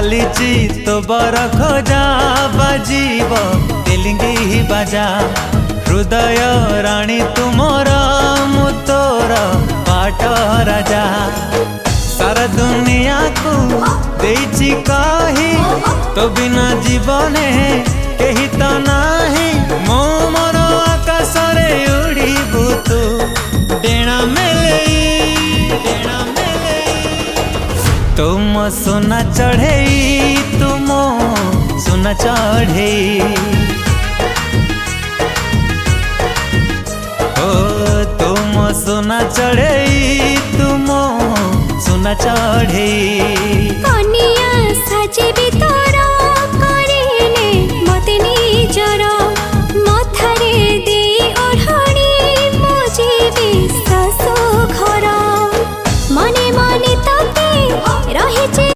चलीची तो बर खोजा बाजीब तेलिंगी बाजा हृदय राणी तुमर मु तोर बाट राजा सारा दुनिया को देइची कही तो बिना जीवने कही तो नाही मो मोर आकाश रे उड़ीबू तू डेणा मेले तुम सोना चढ़े तुम सोना चढ़े ओ तुम सोना चढ़े तुम सोना चढ़े।